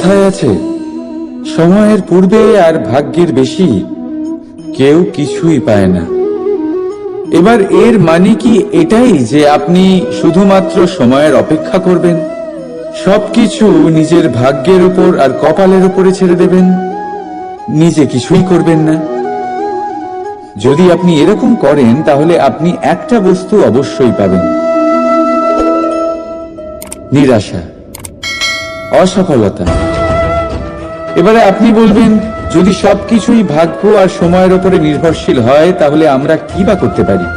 কথায় আছে, সময়ের পূর্বে আর ভাগ্যের বেশি কেউ কিছুই পায় না। এবার এর মানে কি এটাই যে আপনি শুধুমাত্র সময়ের অপেক্ষা করবেন, সবকিছু নিজের ভাগ্যের উপর আর কপালের উপরে ছেড়ে দেবেন, নিজে কিছুই করবেন না? যদি আপনি এরকম করেন তাহলে আপনি একটা বস্তু অবশ্যই পাবেন: নিরাশা, অসফলতা। এবারে আপনি বলবেন, যদি সবকিছুই ভাগ্য আর সময়ের উপরে নির্ভরশীল হয় তাহলে আমরা কি বা করতে পারি?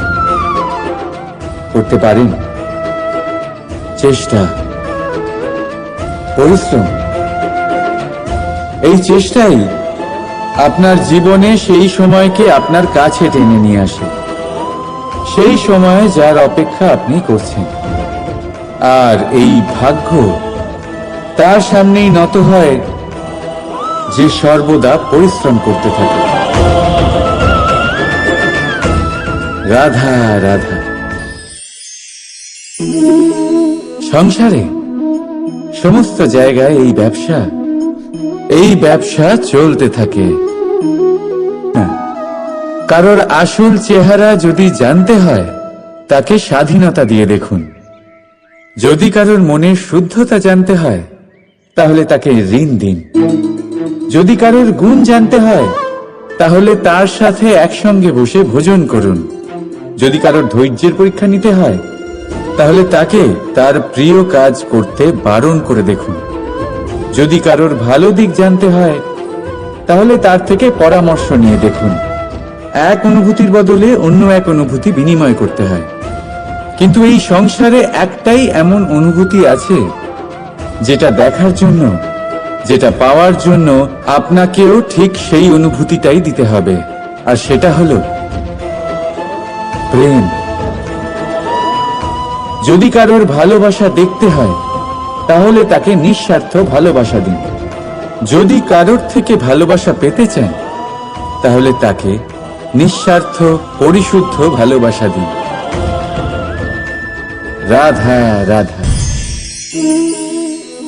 করতে পারেন চেষ্টা, পরিশ্রম। এই চেষ্টাই আপনার জীবনে সেই সময়কে আপনার কাছে টেনে নিয়ে আসে, সেই সময় যার অপেক্ষা আপনি করছেন। আর এই ভাগ্য তার সামনেই নত হয় যে সর্বদা পরিশ্রম করতে থাকে। রাধা রাধা। সংসারে সমস্ত জায়গায় এই ব্যবসা চলতে থাকে। কারোর আসল চেহারা যদি জানতে হয় তাকে স্বাধীনতা দিয়ে দেখুন। যদি কারোর মনের শুদ্ধতা জানতে হয় তাহলে তাকে ঋণ দিন। যদি কারোর গুণ জানতে হয় তাহলে তার সাথে একসঙ্গে বসে ভোজন করুন। যদি কারোর ধৈর্যের পরীক্ষা নিতে হয় তাহলে তাকে তার প্রিয় কাজ করতে বারণ করে দেখুন। যদি কারোর ভালো দিক জানতে হয় তাহলে তার থেকে পরামর্শ নিয়ে দেখুন। এক অনুভূতির বদলে অন্য এক অনুভূতি বিনিময় করতে হয়। কিন্তু এই সংসারে একটাই এমন অনুভূতি আছে যেটা দেখার জন্য, যেটা পাওয়ার জন্য আপনাকেও ঠিক সেই অনুভূতিটাই দিতে হবে, আর সেটা হলো প্রেম। যদি কারোর ভালোবাসা দেখতে হয় তাহলে তাকে নিঃস্বার্থ ভালোবাসা দিন। যদি কারোর থেকে ভালোবাসা পেতে চান তাহলে তাকে নিঃস্বার্থ পরিশুদ্ধ ভালোবাসা দিন। রাধা রাধা।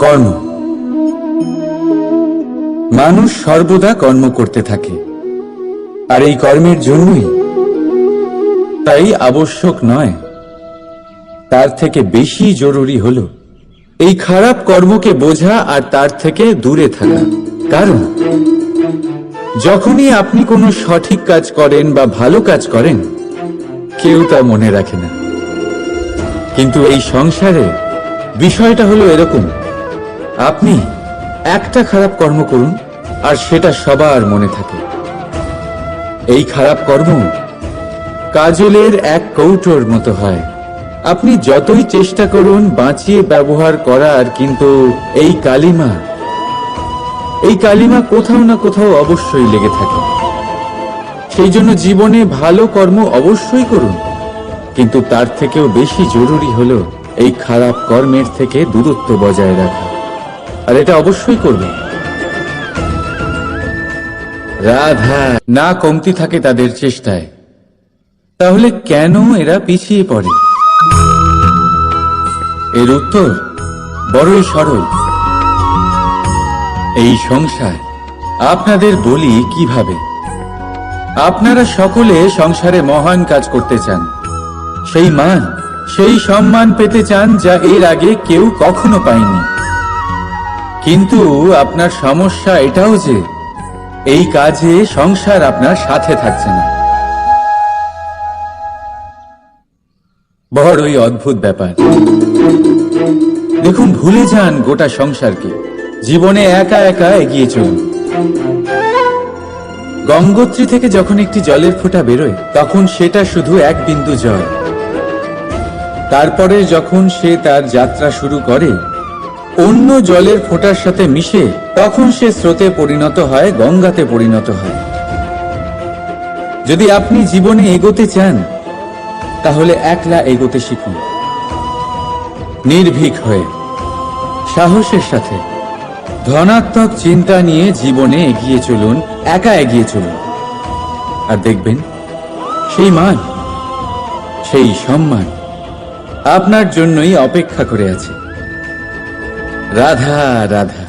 কর্ম। মানুষ সর্বদা কর্ম করতে থাকে, আর এই কর্মের জন্যই তাই আবশ্যক নয়, তার থেকে বেশি জরুরি হলো এই খারাপ কর্মকে বোঝা আর তার থেকে দূরে থাকা। কারণ যখনই আপনি কোনো সঠিক কাজ করেন বা ভালো কাজ করেন, কেউ তা মনে রাখে না। কিন্তু এই সংসারে বিষয়টা হলো এরকম, আপনি একটা খারাপ কর্ম করুন আর সেটা সবার মনে থাকে। এই খারাপ কর্ম কাজলের এক কৌটোর মতো হয়। আপনি যতই চেষ্টা করুন বাঁচিয়ে ব্যবহার করার, কিন্তু এই কালিমা কোথাও না কোথাও অবশ্যই লেগে থাকে। সেই জন্য জীবনে ভালো কর্ম অবশ্যই করুন, কিন্তু তার থেকেও বেশি জরুরি হলো এই খারাপ কর্মের থেকে দূরত্ব বজায় রাখা, আর এটা অবশ্যই করবেন। রাধা। না কমতি থাকে তাদের চেষ্টায়, তাহলে কেন এরা পিছিয়ে পড়ে? এর উত্তর বড়ই সরল। এই সংসার আপনাদের বলি কিভাবে। আপনারা সকলে সংসারে মহান কাজ করতে চান, সেই মান, সেই সম্মান পেতে চান যা এর আগে কেউ কখনো পায়নি। কিন্তু আপনার সমস্যা এটাও যে এই কাজে সংসার আপনার সাথে থাকছে না। বড়ই অদ্ভুত ব্যাপার। দেখুন, ভুলে যান গোটা সংসারকে, জীবনে একা একা এগিয়ে চলুন। গঙ্গোত্রী থেকে যখন একটি জলের ফোঁটা বেরোয় তখন সেটা শুধু এক বিন্দু জল। তারপরে যখন সে তার যাত্রা শুরু করে অন্য জলের ফোঁটার সাথে মিশে, তখন সে স্রোতে পরিণত হয়, গঙ্গাতে পরিণত হয়। যদি আপনি জীবনে এগোতে চান তাহলে একলা এগোতে শিখুন, নির্ভীক হয়ে, সাহসের সাথে, ধনাত্মক চিন্তা নিয়ে জীবনে এগিয়ে চলুন, একা এগিয়ে চলুন। আর দেখবেন সেই মান, সেই সম্মান আপনার জন্যই অপেক্ষা করে আছে। রাধা রাধা।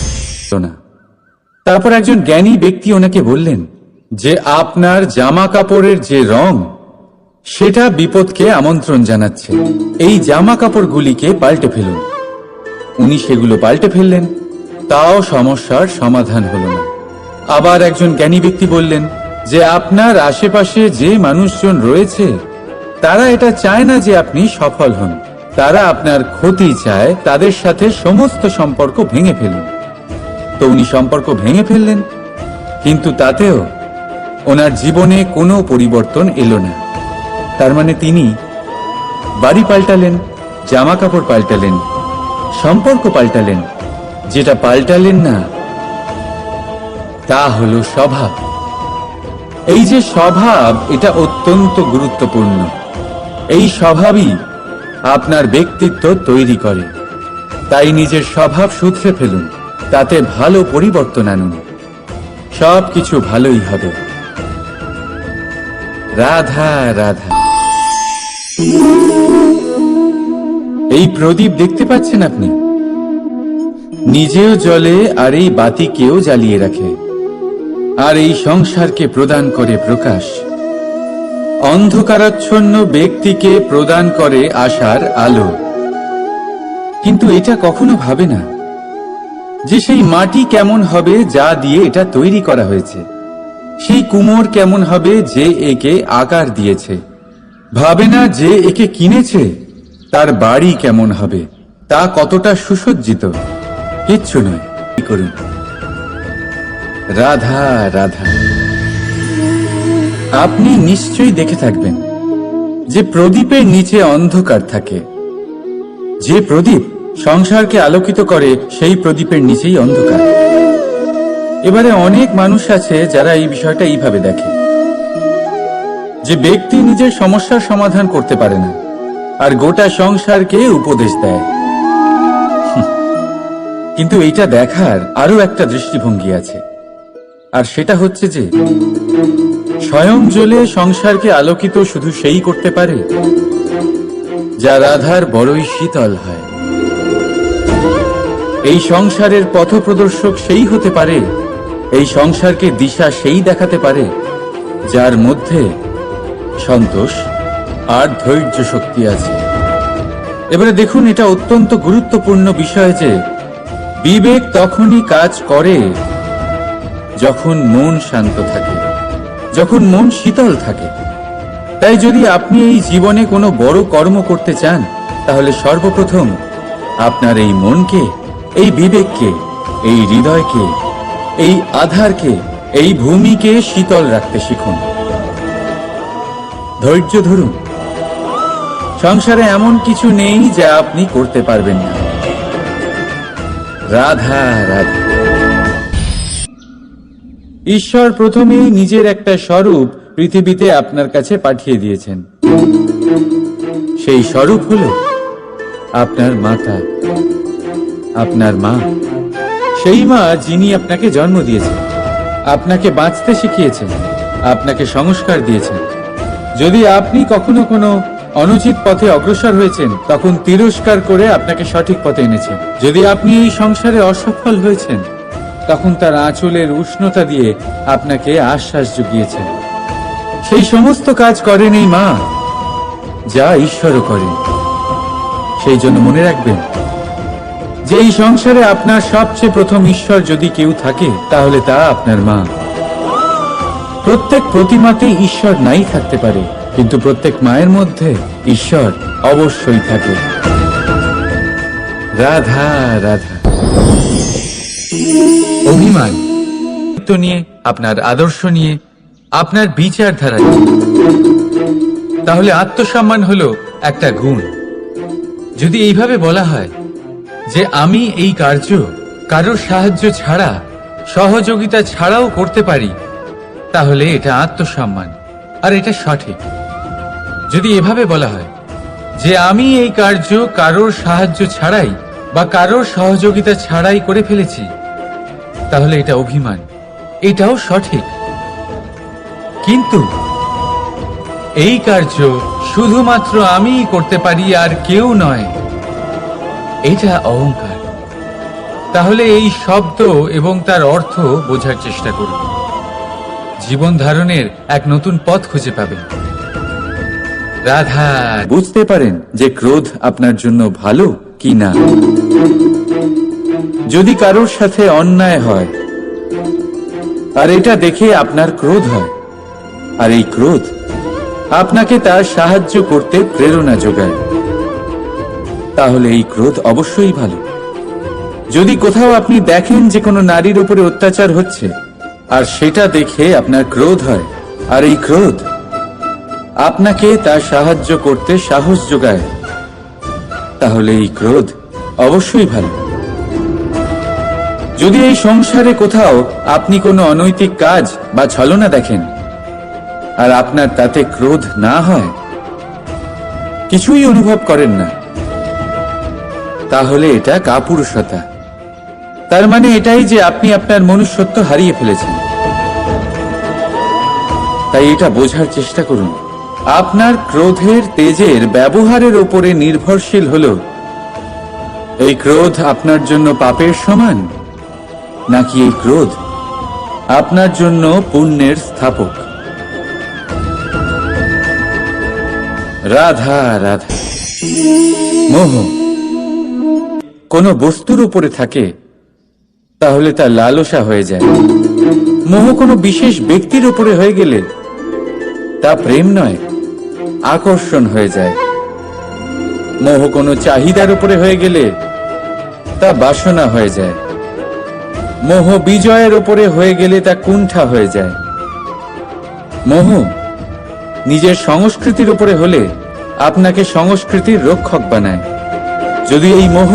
শোনা। তারপর একজন জ্ঞানী ব্যক্তি ওনাকে বললেন যে আপনার জামা কাপড়ের যে রং সেটা বিপদকে আমন্ত্রণ জানাচ্ছে, এই জামা কাপড়গুলিকে পাল্টে ফেলুন। উনি সেগুলো পাল্টে ফেললেন, তাও সমস্যার সমাধান হল না। আবার একজন জ্ঞানী ব্যক্তি বললেন যে আপনার আশেপাশে যে মানুষজন রয়েছে তারা এটা চায় না যে আপনি সফল হন, তারা আপনার ক্ষতি চায়, তাদের সাথে সমস্ত সম্পর্ক ভেঙে ফেলুন। তো উনি সম্পর্ক ভেঙে ফেললেন, কিন্তু তাতেও ওনার জীবনে কোনো পরিবর্তন এলো না। তার মানে তিনি বাড়ি পাল্টালেন, জামা কাপড় পাল্টালেন, সম্পর্ক পাল্টালেন, যেটা পাল্টালেন না তা হলো স্বভাব। এই যে স্বভাব, এটা অত্যন্ত গুরুত্বপূর্ণ। এই স্বভাবই আপনার ব্যক্তিত্ব তৈরি করে। তাই নিজের স্বভাব শুধরে ফেলুন, তাতে ভালো পরিবর্তন আনুন, সবকিছু ভালোই হবে। রাধা রাধা। এই প্রদীপ দেখতে পাচ্ছেন আপনি, নিজেও জ্বলে আর এই বাতিকেও জ্বালিয়ে রাখে, আর এই সংসারকে প্রদান করে প্রকাশ। অন্ধকারাচ্ছন্ন ব্যক্তিকে প্রদান করে আশার আলো। কিন্তু এটা কখনো ভাবে না যে সেই মাটি কেমন হবে যা দিয়ে এটা তৈরি করা হয়েছে, সেই কুমোর কেমন হবে যে একে আকার দিয়েছে। ভাবে না যে একে কিনেছে তার বাড়ি কেমন হবে, তা কতটা সুসজ্জিত। কিচ্ছু নয়, কি করুন। রাধা রাধা। আপনি নিশ্চয়ই দেখে থাকবেন যে প্রদীপের নিচে অন্ধকার থাকে। যে প্রদীপ সংসারকে আলোকিত করে সেই প্রদীপের নিচেই অন্ধকার। এবারে অনেক মানুষ আছে যারা এই বিষয়টা এইভাবে দেখে যে ব্যক্তি নিজের সমস্যার সমাধান করতে পারে না আর গোটা সংসারকে উপদেশ দেয়। কিন্তু এইটা দেখার আরো একটা দৃষ্টিভঙ্গি আছে, আর সেটা হচ্ছে যে স্বয়ং জ্বলে সংসারকে আলোকিত শুধু সেই করতে পারে যা রাধার বড়ই শীতল হয়। এই সংসারের পথপ্রদর্শক সেই হতে পারে, এই সংসারকে দিশা সেই দেখাতে পারে যার মধ্যে সন্তোষ আর ধৈর্য শক্তি আছে। এবারে দেখুন, এটা অত্যন্ত গুরুত্বপূর্ণ বিষয় যে বিবেক তখনই কাজ করে যখন মন শান্ত থাকে, যখন মন শীতল থাকে। তাই যদি আপনি এই জীবনে কোনো বড় কর্ম করতে চান, তাহলে সর্বপ্রথম আপনার এই মনকে, এই বিবেককে, এই হৃদয়কে, এই আধারকে, এই ভূমিকে শীতল রাখতে শিখুন। ধৈর্য ধরুন। সংসারে এমন কিছু নেই যা আপনি করতে পারবেন না। রাধা রাধা। ঈশ্বর প্রথমেই নিজের একটা স্বরূপ পৃথিবীতে আপনার কাছে পাঠিয়ে দিয়েছেন। সেই স্বরূপ হলো আপনার মাতা, আপনার মা। সেই মা যিনি আপনাকে জন্ম দিয়েছেন, আপনাকে বাঁচতে শিখিয়েছেন, আপনাকে সংস্কার দিয়েছেন। যদি আপনি কখনো কোনো অনুচিত পথে অগ্রসর হয়েছেন, তখন তিরস্কার করে আপনাকে সঠিক পথে এনেছেন। যদি আপনি এই সংসারে অসফল হয়েছেন, তখন তার আঁচলের উষ্ণতা দিয়ে আপনাকে আশ্বাস জুগিয়েছেন। সেই সমস্ত কাজ করেন এই মা যা ঈশ্বরও করেন। সেই জন্য মনে রাখবেন যে এই সংসারে আপনার সবচেয়ে প্রথম ঈশ্বর যদি কেউ থাকে, তাহলে তা আপনার মা। প্রত্যেক প্রতিমাতে ঈশ্বর নাই থাকতে পারে, কিন্তু প্রত্যেক মায়ের মধ্যে ঈশ্বর অবশ্যই থাকে। রাধা রাধা। অভিমান নিয়ে, আপনার আদর্শ নিয়ে, আপনার বিচারধারা নিয়ে, তাহলে আত্মসম্মান হলো একটা গুণ। যদি এইভাবে বলা হয় যে আমি এই কার্য কারোর সাহায্য ছাড়া, সহযোগিতা ছাড়াও করতে পারি, তাহলে এটা আত্মসম্মান, আর এটা সঠিক। যদি এভাবে বলা হয় যে আমি এই কার্য কারোর সাহায্য ছাড়াই বা কারোর সহযোগিতা ছাড়াই করে ফেলেছি, তাহলে এটা অভিমান, এটাও সঠিক। কিন্তু এই কার্য শুধুমাত্র আমিই করতে পারি আর কেউ নয়, এটা অহংকার। তাহলে এই শব্দ এবং তার অর্থ বোঝার চেষ্টা করুন। জীবন ধারণের এক নতুন পথ খুঁজে পাবেন। রাধা বুঝতে পারেন যে ক্রোধ আপনার জন্য ভালো কি না। যদি কারোর সাথে অন্যায় হয় আর এটা দেখে আপনার ক্রোধ হয়, আর এই ক্রোধ আপনাকে তার সাহায্য করতে প্রেরণা যোগায়, তাহলে এই ক্রোধ অবশ্যই ভালো। যদি কোথাও আপনি দেখেন যে কোনো নারীর উপরে অত্যাচার হচ্ছে আর সেটা দেখে আপনার ক্রোধ হয়, আর এই ক্রোধ আপনাকে তার সাহায্য করতে সাহস যোগায়, তাহলে এই ক্রোধ অবশ্যই ভালো। যদি এই সংসারে কোথাও আপনি কোনো অনৈতিক কাজ বা ছলনা দেখেন আর আপনার তাতে ক্রোধ না হয়, কিছুই অনুভব করেন না, তাহলে এটা কাপুরুষতা। তার মানে এটাই যে আপনি আপনার মনুষ্যত্ব হারিয়ে ফেলেছেন। তাই এটা বোঝার চেষ্টা করুন, আপনার ক্রোধের তেজের ব্যবহারের উপরে নির্ভরশীল হলো এই ক্রোধ আপনার জন্য পাপের সমান, নাকি এই ক্রোধ আপনার জন্য পুণ্যের স্থাপক। রাধা রাধা। মোহ কোন বস্তুর উপরে থাকে তাহলে তা লালসা হয়ে যায়। মোহ কোনো বিশেষ ব্যক্তির উপরে হয়ে গেলে তা প্রেম নয়, আকর্ষণ হয়ে যায়। মোহ কোনো চাহিদার উপরে হয়ে গেলে তা বাসনা হয়ে যায়। মোহ বিজয়ের উপরে হয়ে গেলে তা কুণ্ঠা হয়ে যায়। মোহ নিজের সংস্কৃতির উপরে হলে আপনাকে সংস্কৃতির রক্ষক বানায়। যদি এই মোহ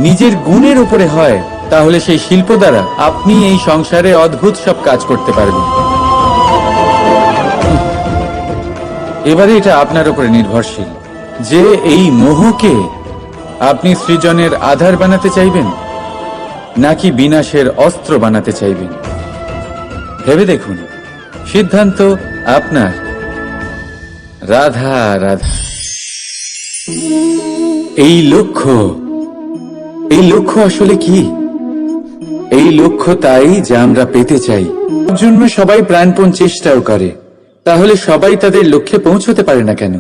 নিজের গুণের উপরে হয়, তাহলে সেই শিল্প দ্বারা আপনি এই সংসারে অদ্ভুত সব কাজ করতে পারবেন। এবারে এটা আপনার উপরে নির্ভরশীল যে এই মোহকে আপনি সৃজনের আধার বানাতে চাইবেন নাকি বিনাশের অস্ত্র বানাতে চাইবেন। ভেবে দেখুন, সিদ্ধান্ত আপনার। রাধা রাধা। এই লক্ষ্য আসলে কি? এই লক্ষ্য তাই যা আমরা পেতে চাই, তার জন্য সবাই প্রাণপণ চেষ্টাও করে। তাহলে সবাই তাদের লক্ষ্যে পৌঁছতে পারে না কেন?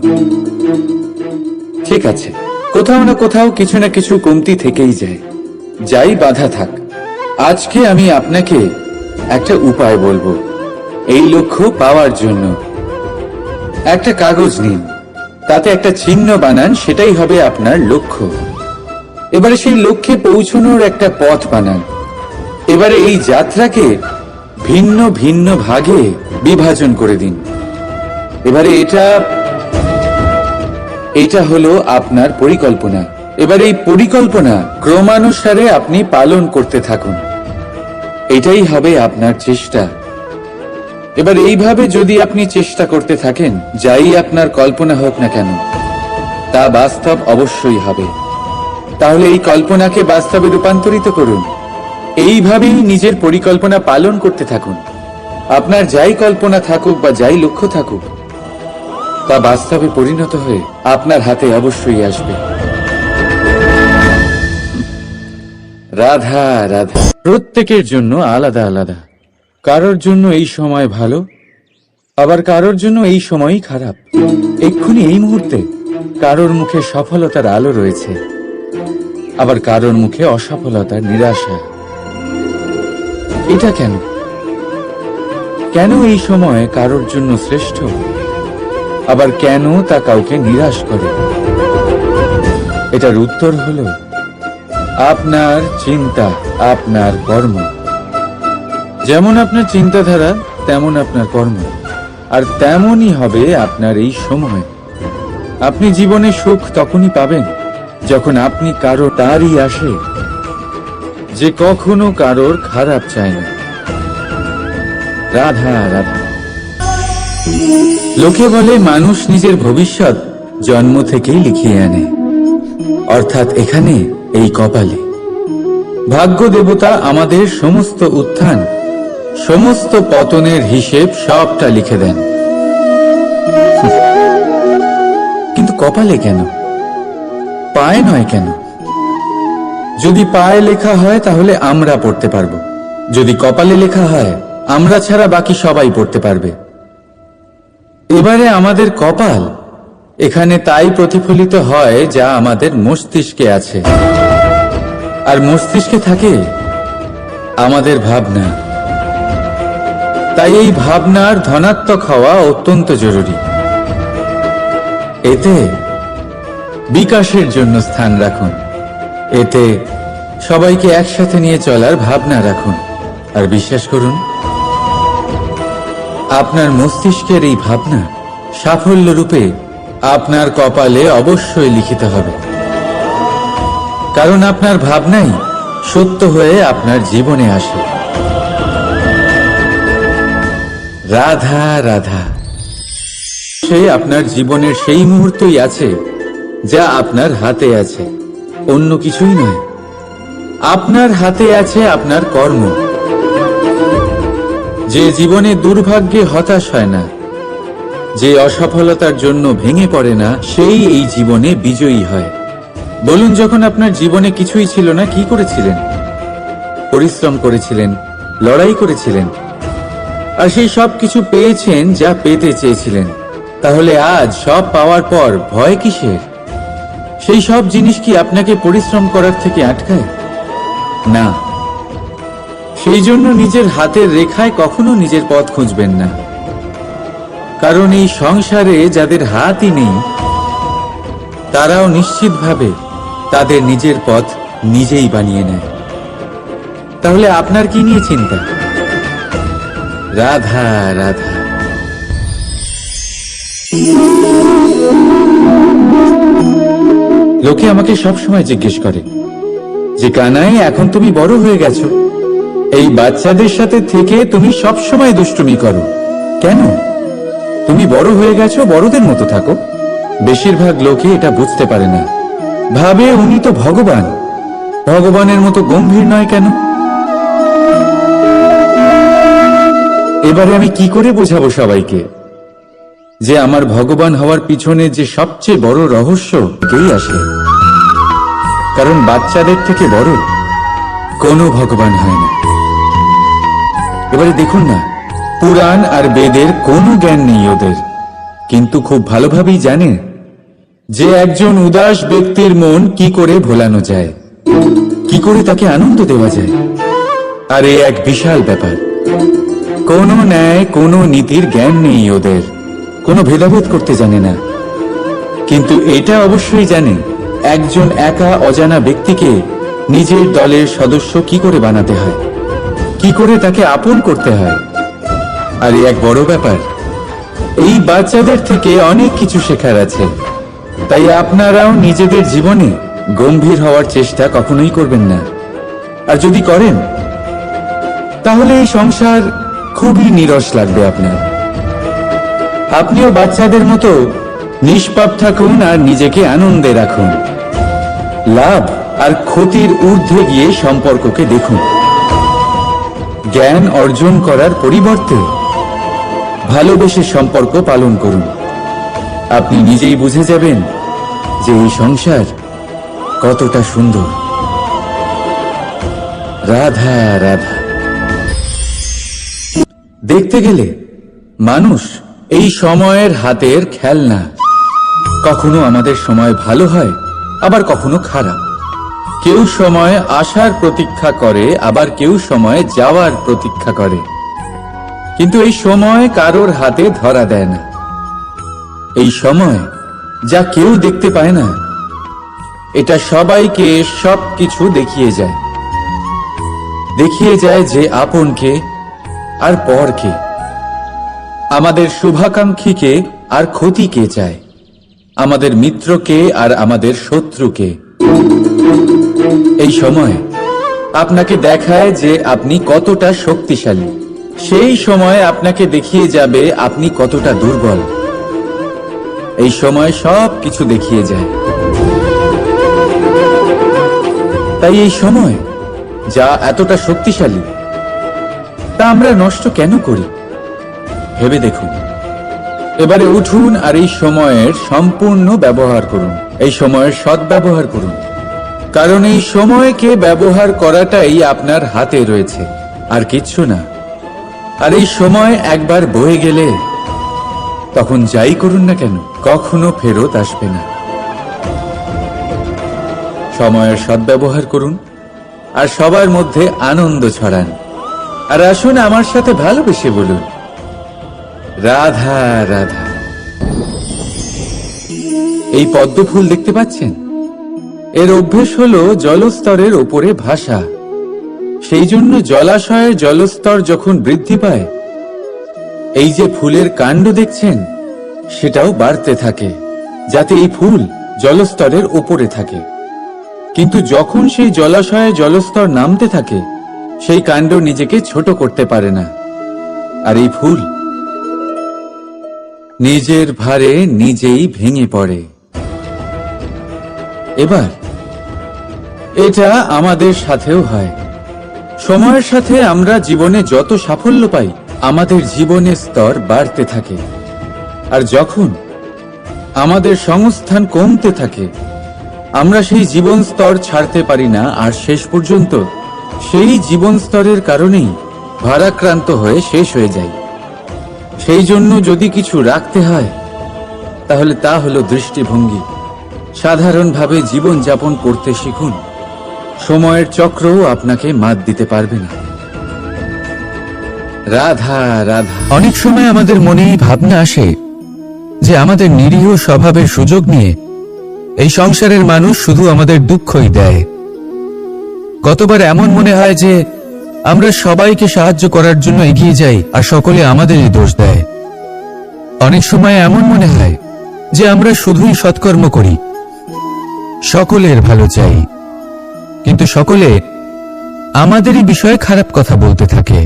ঠিক আছে, কোথাও না কোথাও কিছু না কিছু কমতি থেকেই যায়, যাই বাধা থাক। আজকে আমি আপনাকে একটা উপায় বলবো এই লক্ষ্য পাওয়ার জন্য। একটা কাগজ নিন, তাতে একটা চিহ্ন বানান, সেটাই হবে আপনার লক্ষ্য। এবারে সেই লক্ষ্যে পৌঁছানোর একটা পথ বানান। এবারে এই যাত্রাকে ভিন্ন ভিন্ন ভাগে বিভাজন করে দিন। এবারে এটা হলো আপনার পরিকল্পনা। এবার এই পরিকল্পনা ক্রমানুসারে আপনি পালন করতে থাকুন, এটাই হবে আপনার চেষ্টা। এবার এইভাবে যদি আপনি চেষ্টা করতে থাকেন, যাই আপনার কল্পনা হোক না কেন, তা বাস্তব অবশ্যই হবে। তাহলে এই কল্পনাকে বাস্তবে রূপান্তরিত করুন। এইভাবেই নিজের পরিকল্পনা পালন করতে থাকুন। আপনার যাই কল্পনা থাকুক বা যাই লক্ষ্য থাকুক, তা বাস্তবে পরিণত হয়ে আপনার হাতে অবশ্যই আসবে। রাধা রাধা। প্রত্যেকের জন্য আলাদা আলাদা। কারোর জন্য এই সময় ভালো, আবার কারোর জন্য এই সময়ই খারাপ। এক্ষুনি এই মুহূর্তে কারোর মুখে সফলতার আলো রয়েছে, আবার কারোর মুখে অসফলতার নিরাশা। এটা কেন? কেন এই সময় কারোর জন্য শ্রেষ্ঠ, আবার কেন তা কাউকে নিরাশ করে? এটার উত্তর হলো আপনার চিন্তা, আপনার কর্ম। যেমন আপনার চিন্তাধারা, তেমন আপনার কর্ম, আর তেমনই হবে আপনার এই সময়। আপনি জীবনে সুখ তখনই পাবেন যখন আপনি কারো তারই আসে যে কখনো কারোর খারাপ চায় না। রাধা রাধা। লোকে বলে মানুষ নিজের ভবিষ্যৎ জন্ম থেকেই লিখিয়ে আনে, অর্থাৎ এখানে এই কপালে। ভাগ্য দেবতা আমাদের সমস্ত উত্থান, সমস্ত পতনের হিসেব সবটা লিখে দেন। কিন্তু কপালে কেন, পায়ে নয় কেন? যদি পায়ে লেখা হয় তাহলে আমরা পড়তে পারবো, যদি কপালে লেখা হয় আমরা ছাড়া বাকি সবাই পড়তে পারবে। এবারে আমাদের কপাল এখানে তাই প্রতিফলিত হয় যা আমাদের মস্তিষ্কে আছে, আর মস্তিষ্কে থাকে আমাদের ভাবনা। তাই এই ভাবনার ধনাত্মক হওয়া অত্যন্ত জরুরি। এতে বিকাশের জন্য স্থান রাখুন, এতে সবাইকে একসাথে নিয়ে চলার ভাবনা রাখুন, আর বিশ্বাস করুন আপনার মস্তিষ্কের এই ভাবনা সাফল্য রূপে আপনার কপালে অবশ্যই লিখিত হবে, কারণ আপনার ভাবনাই সত্য হয়ে আপনার জীবনে আসে। রাধা রাধা। সে আপনার জীবনের সেই মুহূর্তই আছে যা আপনার হাতে আছে, অন্য কিছুই নয়। আপনার হাতে আছে আপনার কর্ম। যে জীবনে দুর্ভাগ্যে হতাশ হয় না, যে অসফলতার জন্য ভেঙে পড়ে না, সেই এই জীবনে বিজয়ী হয়। বলুন, যখন আপনার জীবনে কিছুই ছিল না, কি করেছিলেন? পরিশ্রম করেছিলেন, লড়াই করেছিলেন, আর সেই সব কিছু পেয়েছেন যা পেতে চেয়েছিলেন। তাহলে আজ সব পাওয়ার পর ভয় কিসের? সেই সব জিনিস কি আপনাকে পরিশ্রম করার থেকে আটকায়? না। সেই জন্য নিজের হাতের রেখায় কখনো নিজের পথ খুঁজবেন না, কারণ এই সংসারে যাদের হাতই নেই তারাও নিশ্চিতভাবে তাদের নিজের পথ নিজেই বানিয়ে নেয়। তাহলে আপনার কি নিয়ে চিন্তা? রাধা রাধা। লোকে আমাকে সবসময় জিজ্ঞেস করে যে কানাই, এখন তুমি বড় হয়ে গেছো, এই বাচ্চাদের সাথে থেকে তুমি সবসময় দুষ্টুমি করো কেন? তুমি বড় হয়ে গেছো, বড়দের মতো থাকো। বেশিরভাগ লোকে এটা বুঝতে পারে না, ভাবে উনি তো ভগবান, ভগবানের মতো গম্ভীর নয় কেন? এবারে আমি কি করে বোঝাবো সবাইকে যে আমার ভগবান হওয়ার পিছনে যে সবচেয়ে বড় রহস্য কেই আসে? কারণ বাচ্চাদের থেকে বড় কোনো ভগবান হয় না। এবারে দেখুন না, পুরাণ আর বেদের কোনো জ্ঞান নেই ওদের, কিন্তু খুব ভালোভাবেই জানে যে একজন উদাস ব্যক্তির মন কি করে ভোলানো যায়, কি করে তাকে আনন্দ দেওয়া যায়। আর এ এক বিশাল ব্যাপার। কোনো ন্যায়, কোনো নীতির জ্ঞান নেই ওদের, কোনো ভেদাভেদ করতে জানে না। কিন্তু এটা অবশ্যই জানে একজন একা অজানা ব্যক্তিকে নিজের দলের সদস্য কি করে বানাতে হয়, কি করে তাকে আপন করতে হয়। আর এক বড় ব্যাপার, এই বাচ্চাদের থেকে অনেক কিছু শেখার আছে। তাই আপনারাও নিজেদের জীবনে গম্ভীর হওয়ার চেষ্টা কখনোই করবেন না। আর যদি করেন তাহলে এই সংসার খুবই নীরস লাগবে আপনার। আপনিও বাচ্চাদের মতো নিষ্পাপ থাকুন আর নিজেকে আনন্দে রাখুন। লাভ আর ক্ষতির ঊর্ধ্বে গিয়ে সম্পর্ককে দেখুন। জ্ঞান অর্জন করার পরিবর্তে ভালোবেসে সম্পর্ক পালন করুন। আপনি নিজেই বুঝে যাবেন যে এই সংসার কতটা সুন্দর। রাধা রাধা। দেখতে গেলে মানুষ এই সময়ের হাতের খেলনা। কখনো আমাদের সময় ভালো হয়, আবার কখনো খারাপ। কেউ সময় আসার প্রতীক্ষা করে, আবার কেউ সময় যাওয়ার প্রতীক্ষা করে। কিন্তু এই সময় কারোর হাতে ধরা দেয় না। এই সময় যা কেউ দেখতে পায় না, এটা সবাইকে সবকিছু দেখিয়ে যায়। দেখিয়ে যায় যে আপন কে আর পর কে, আমাদের শুভাকাঙ্ক্ষীকে আর ক্ষতি কে চায়, আমাদের মিত্রকে আর আমাদের শত্রুকে। এই সময় আপনাকে দেখায় যে আপনি কতটা শক্তিশালী, সেই সময় আপনাকে দেখিয়ে যাবে আপনি কতটা দুর্বল। এই সময় সব কিছু দেখিয়ে যায়। তাই এই সময় যা এতটা শক্তিশালী, তা আমরা নষ্ট কেন করি? ভেবে দেখুন। এবারে উঠুন আর এই সময়ের সম্পূর্ণ ব্যবহার করুন, এই সময়ের সদ্ব্যবহার করুন। কারণ এই সময়কে ব্যবহার করাটাই আপনার হাতে রয়েছে, আর কিচ্ছু না। আর এই সময় একবার বয়ে গেলে তখন যাই করুন না কেন কখনো ফেরত আসবে না। সময়ের সদ্ব্যবহার করুন আর সবার মধ্যে আনন্দ ছড়ান। আর আসুন আমার সাথে ভালোবেসে বলুন, রাধা রাধা। এই পদ্ম ফুল দেখতে পাচ্ছেন? এর অভ্যেস হলো জলস্তরের ওপরে ভাসা। সেই জন্য জলাশয়ের জলস্তর যখন বৃদ্ধি পায়, এই যে ফুলের কাণ্ড দেখছেন সেটাও বাড়তে থাকে, যাতে এই ফুল জলস্তরের ওপরে থাকে। কিন্তু যখন সেই জলাশয়ে জলস্তর নামতে থাকে, সেই কাণ্ড নিজেকে ছোট করতে পারে না, আর এই ফুল নিজের ভারে নিজেই ভেঙে পড়ে। এবার এটা আমাদের সাথেও হয়। সময়ের সাথে আমরা জীবনে যত সাফল্য পাই, আমাদের জীবনের স্তর বাড়তে থাকে। আর যখন আমাদের সংস্থান কমতে থাকে, আমরা সেই জীবন স্তর ছাড়তে পারি না, আর শেষ পর্যন্ত সেই জীবন স্তরের কারণেই ভারাক্রান্ত হয়ে শেষ হয়ে যায়। সেই জন্য যদি কিছু রাখতে হয়, তাহলে তা হলো দৃষ্টিভঙ্গি। সাধারণভাবে জীবন যাপন করতে শিখুন। সময়ের চক্রও আপনাকে মাত দিতে পারবে না। রাধা রাধা। অনেক সময় আমাদের মনে এই ভাবনা আসে যে আমাদের নিরীহ স্বভাবের সুযোগ নিয়ে এই সংসারের মানুষ শুধু আমাদের দুঃখই দেয়। কতবার এমন মনে হয় যে আমরা সবাইকে সাহায্য করার জন্য এগিয়ে যাই আর সকলে আমাদেরই দোষ দেয়। অনেক সময় এমন মনে হয় যে আমরা শুধুই সৎকর্ম করি, সকলের ভালো চাই, কিন্তু সকলে আমাদেরই বিষয়ে খারাপ কথা বলতে থাকে।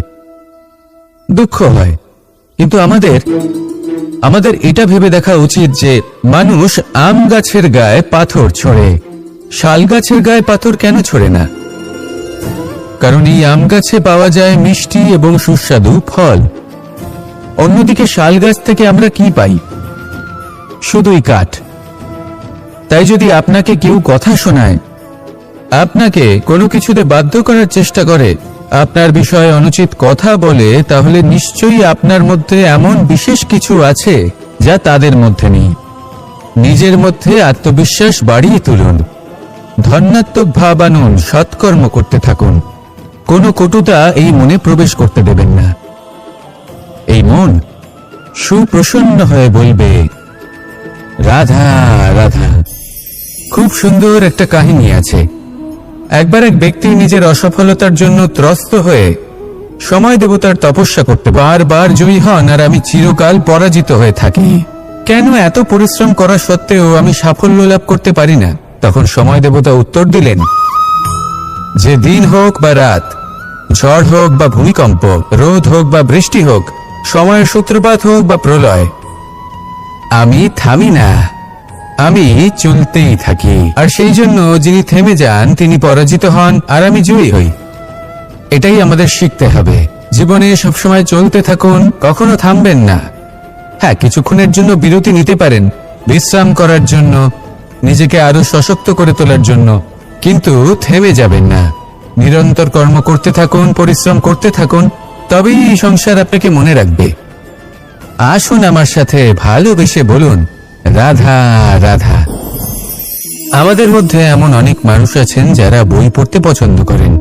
দুঃখ হয়, কিন্তু আমাদের এটা ভেবে দেখা উচিত যে মানুষ আম গাছের গায়ে পাথর ছোড়ে, শাল গাছের গায়ে পাথর কেন ছোড়ে না? কারণ এই আম গাছে পাওয়া যায় মিষ্টি এবং সুস্বাদু ফল। অন্যদিকে শাল গাছ থেকে আমরা কি পাই? শুধুই কাঠ। তাই যদি আপনাকে কেউ কথা শোনায়, আপনাকে কোনো কিছুতে বাধ্য করার চেষ্টা করে, আপনার বিষয়ে অনুচিত কথা বলে, তাহলে নিশ্চয়ই আপনার মধ্যে এমন বিশেষ কিছু আছে যা তাদের মধ্যে নেই। নিজের মধ্যে আত্মবিশ্বাস বাড়িয়ে তুলুন, ধন্যাত্মক ভাব আনুন, সৎকর্ম করতে থাকুন। কোনো কটুতা এই মনে প্রবেশ করতে দেবেন না। এই মন সুপ্রসন্ন হয়ে বলবে, রাধা রাধা। খুব সুন্দর একটা কাহিনী আছে। একবার এক ব্যক্তি নিজের অসফলতার জন্য ত্রস্ত হয়ে সময় দেবতার তপস্যা করতে বারবার জয়ী হন, আর আমি চিরকাল পরাজিত হয়ে থাকি। কেন এত পরিশ্রম করা সত্ত্বেও আমি সাফল্য লাভ করতে পারি না? তখন সময় দেবতা উত্তর দিলেন, যে দিন হোক বা রাত, ঝড় হোক বা ভূমিকম্প, রোদ হোক বা বৃষ্টি হোক, সময়ের সূত্রপাত হোক বা প্রলয়, আমি থামি না, আমি চলতেই থাকি। আর সেই জন্য যিনি থেমে যান তিনি পরাজিত হন, আর আমি জয়ী হই। এটাই আমাদের শিখতে হবে। জীবনে সবসময় চলতে থাকুন, কখনো থামবেন না। হ্যাঁ, কিছুক্ষণের জন্য বিরতি নিতে পারেন, বিশ্রাম করার জন্য, নিজেকে আরো সশক্ত করে তোলার জন্য, কিন্তু থেমে যাবেন না। নিরন্তর কর্ম করতে থাকুন, পরিশ্রম করতে থাকুন, তবেই এই সংসার আপনাকে মনে রাখবে। আসুন আমার সাথে ভালোবেসে বলুন, রাধা রাধা। আমাদের মধ্যে এমন অনেক মানুষ আছেন যারা বই পড়তে পছন্দ করেন।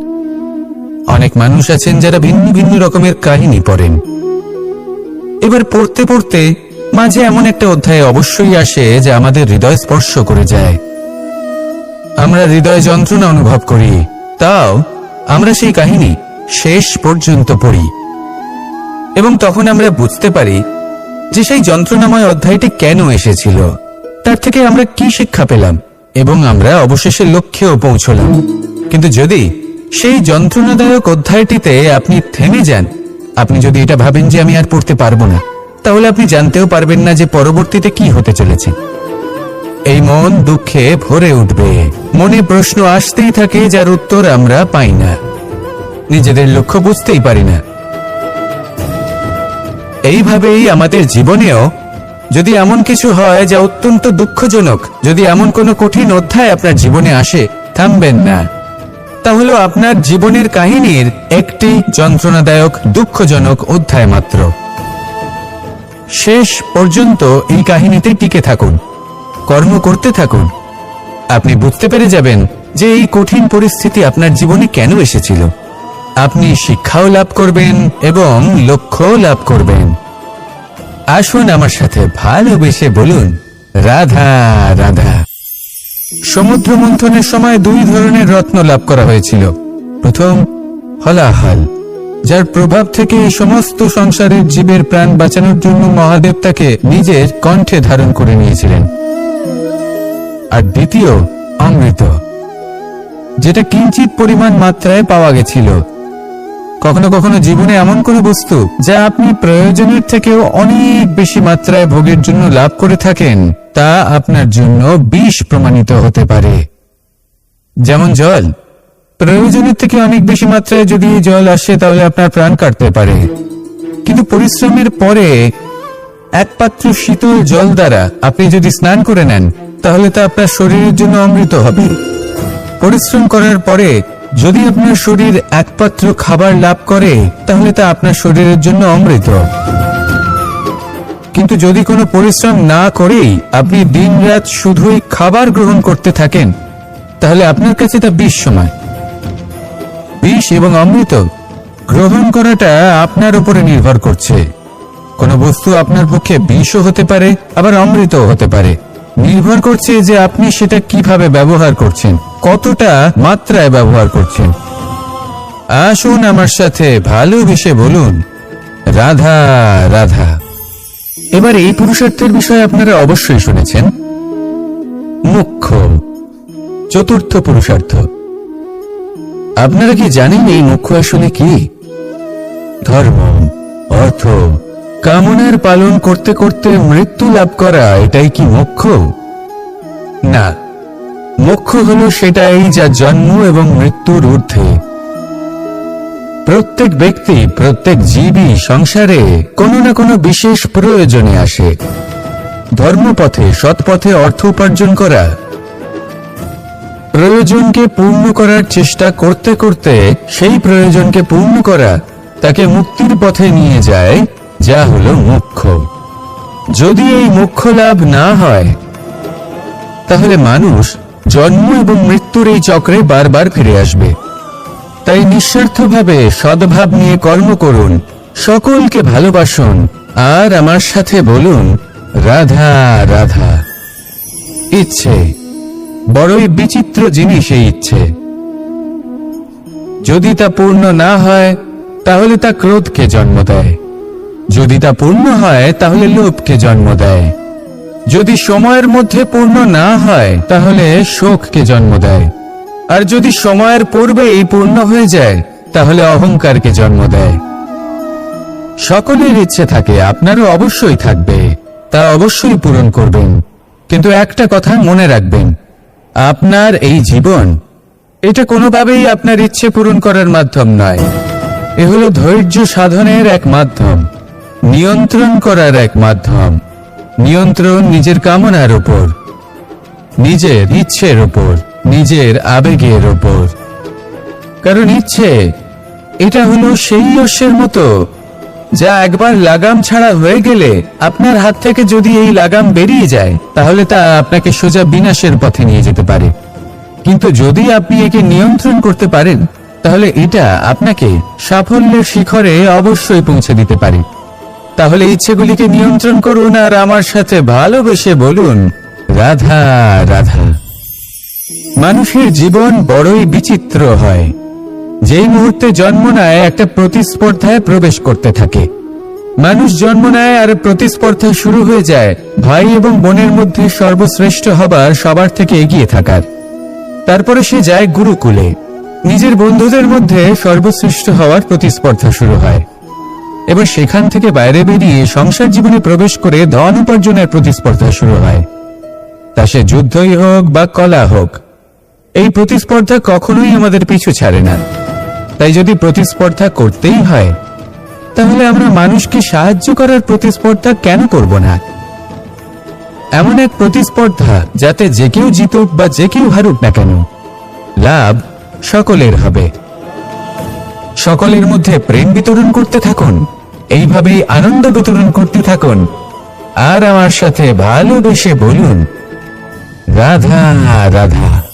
অনেক মানুষ আছেন যারা ভিন্ন ভিন্ন রকমের কাহিনী পড়েন। এবার পড়তে পড়তে মাঝে এমন একটা অধ্যায় অবশ্যই আসে যা আমাদের হৃদয় স্পর্শ করে যায়। আমরা হৃদয় যন্ত্রণা অনুভব করি, তাও আমরা সেই কাহিনী শেষ পর্যন্ত পড়ি, এবং তখন আমরা বুঝতে পারি যে সেই যন্ত্রণাময় অধ্যায়টি কেন এসেছিল, তার থেকে আমরা কি শিক্ষা পেলাম, এবং আমরা অবশেষে লক্ষ্যেও পৌঁছলাম। কিন্তু যদি সেই যন্ত্রণাদায়ক অধ্যায়টিতে আপনি থেমে যান, আপনি যদি এটা ভাবেন যে আমি আর পড়তে পারবো না, তাহলে আপনি জানতেও পারবেন না যে পরবর্তীতে কি হতে চলেছে। এই মন দুঃখে ভরে উঠবে, মনে প্রশ্ন আসতেই থাকে যার উত্তর আমরা পাই না, নিজেদের লক্ষ্য বুঝতেই পারি না। এইভাবেই আমাদের জীবনেও যদি এমন কিছু হয় যা অত্যন্ত দুঃখজনক, যদি এমন কোনো কঠিন অধ্যায় আপনার জীবনে আসে, থামবেন না। তা হলো আপনার জীবনের কাহিনীর একটি যন্ত্রণাদায়ক দুঃখজনক অধ্যায় মাত্র। শেষ পর্যন্ত এই কাহিনীতে টিকে থাকুন, কর্ম করতে থাকুন। আপনি বুঝতে পেরে যাবেন যে এই কঠিন পরিস্থিতি আপনার জীবনে কেন এসেছিল। আপনি শিক্ষাও লাভ করবেন এবং লক্ষ্যও লাভ করবেন। আসুন আমার সাথে ভালোবেসে বলুন, রাধা রাধা। সমুদ্র মন্থনের সময় দুই ধরনের রত্ন লাভ করা হয়েছিল। প্রথম হলাহল, যার প্রভাব থেকে এই সমস্ত সংসারের জীবের প্রাণ বাঁচানোর জন্য মহাদেব তাকে নিজের কণ্ঠে ধারণ করে নিয়েছিলেন। আর দ্বিতীয় অমৃত, যেটা কিঞ্চিত পরিমাণ মাত্রায় পাওয়া গেছিল। কখনো কখনো জীবনে এমন কোনো বস্তু যা আপনি প্রয়োজনের থেকেও অনেক বেশি মাত্রায় ভোগের জন্য লাভ করে থাকেন, তা আপনার জন্য বিষ প্রমাণিত হতে পারে। যেমন জল, প্রয়োজনের থেকে অনেক বেশি মাত্রায় যদি জল আসে তাহলে আপনার প্রাণ কাটতে পারে। কিন্তু পরিশ্রমের পরে এক পাত্র শীতল জল দ্বারা আপনি যদি স্নান করে নেন তাহলে তা আপনার শরীরের জন্য অমৃত হবে। পরিশ্রম করার পরে যদি আপনার শরীর এক পাত্র খাবার লাভ করে তাহলে তা আপনার শরীরের জন্য অমৃত। কিন্তু যদি কোনো পরিশ্রম না করেই আপনি দিনরাত শুধুই খাবার গ্রহণ করতে থাকেন তাহলে আপনার কাছে তা বিষ সমান। বিষ এবং অমৃত গ্রহণ করাটা আপনার উপরে নির্ভর করছে। কোনো বস্তু আপনার পক্ষে বিষও হতে পারে, আবার অমৃতও হতে পারে। নির্ভর করছে যে আপনি সেটা কিভাবে ব্যবহার করছেন, কতটা মাত্রায় ব্যবহার করছেন। আসুন আমার সাথে ভালোবেসে বলুন, রাধা রাধা। এবার এই পুরুষার্থের বিষয়ে আপনারা অবশ্যই শুনেছেন। মুখ্য চতুর্থ পুরুষার্থ। আপনারা কি জানেন এই মুখ্য আসলে কি? ধর্ম, অর্থ, কামনার পালন করতে করতে মৃত্যু লাভ করা, এটাই কি মোক্ষ? না, মোক্ষ হলো সেটাই যা জন্ম এবং মৃত্যুর ঊর্ধ্বে। প্রত্যেক ব্যক্তি, প্রত্যেক জীবই সংসারে কোনো না কোনো বিশেষ প্রয়োজনে আসে। ধর্মপথে, সৎপথে অর্থ উপার্জন করা, প্রয়োজনকে পূর্ণ করার চেষ্টা করতে করতে সেই প্রয়োজনকে পূর্ণ করা তাকে মুক্তির পথে নিয়ে যায়, যা হলো মোক্ষ। যদি এই মোক্ষ লাভ না হয় তাহলে মানুষ জন্ম এবং মৃত্যুর এই চক্রে বারবার ফিরে আসবে। তাই নিঃস্বার্থভাবে সদ্ভাব নিয়ে কর্ম করুন, সকলকে ভালোবাসুন, আর আমার সাথে বলুন, রাধা রাধা। ইচ্ছে বড়ই বিচিত্র জিনিস। এই ইচ্ছে যদি তা পূর্ণ না হয় তাহলে তা ক্রোধকে জন্ম দেয়। যদি তা পূর্ণ হয় তাহলে লোভকে জন্ম দেয়। যদি সময়ের মধ্যে পূর্ণ না হয় তাহলে শোককে জন্ম দেয়। আর যদি সময়ের পূর্বেই পূর্ণ হয়ে যায় তাহলে অহংকারকে জন্ম দেয়। সকলের ইচ্ছে থাকে, আপনারও অবশ্যই থাকবে, তা অবশ্যই পূরণ করবেন। কিন্তু একটা কথা মনে রাখবেন, আপনার এই জীবন, এটা কোনোভাবেই আপনার ইচ্ছে পূরণ করার মাধ্যম নয়। এ হলো ধৈর্য সাধনের এক মাধ্যম, নিয়ন্ত্রণ করার এক মাধ্যম। নিয়ন্ত্রণ নিজের কামনার উপর, নিজের ইচ্ছের উপর, নিজের আবেগের উপর। কারণ ইচ্ছে এটা হলো সেই অশ্বের মতো যা একবার লাগাম ছাড়া হয়ে গেলে আপনার হাত থেকে যদি এই লাগাম বেরিয়ে যায় তাহলে তা আপনাকে সোজা বিনাশের পথে নিয়ে যেতে পারে। কিন্তু যদি আপনি একে নিয়ন্ত্রণ করতে পারেন তাহলে এটা আপনাকে সাফল্যের শিখরে অবশ্যই পৌঁছে দিতে পারে। তাহলে ইচ্ছেগুলিকে নিয়ন্ত্রণ করুন আর আমার সাথে ভালোবেসে বলুন, রাধা রাধা। মানুষের জীবন বড়ই বিচিত্র হয়। যেই মুহূর্তে জন্ম নেয় একটা প্রতিস্পর্ধায় প্রবেশ করতে থাকে। মানুষ জন্ম নেয় আর প্রতিস্পর্ধা শুরু হয়ে যায় ভাই এবং বোনের মধ্যে সর্বশ্রেষ্ঠ হবার, সবার থেকে এগিয়ে থাকার। তারপরে সে যায় গুরুকুলে, নিজের বন্ধুদের মধ্যে সর্বশ্রেষ্ঠ হওয়ার প্রতিস্পর্ধা শুরু হয়। এবার সেখান থেকে বাইরে বেরিয়ে সংসার জীবনে প্রবেশ করে ধন উপার্জনের প্রতিস্পর্ধা শুরু হয়। তা সে যুদ্ধই হোক বা কলা হোক, এই প্রতিস্পর্ধা কখনোই আমাদের পিছু ছাড়ে না। তাই যদি প্রতিস্পর্ধা করতেই হয় তাহলে আমরা মানুষকে সাহায্য করার প্রতিস্পর্ধা কেন করব না? এমন এক প্রতিস্পর্ধা যাতে যে কেউ জিতুক বা যে কেউ হারুক না কেন, লাভ সকলের হবে। সকলের মধ্যে প্রেম বিতরণ করতে থাকুন, এইভাবেই আনন্দ বিতরণ করতে থাকুন, আর আমার সাথে ভালোবেসে বলুন রাধা রাধা।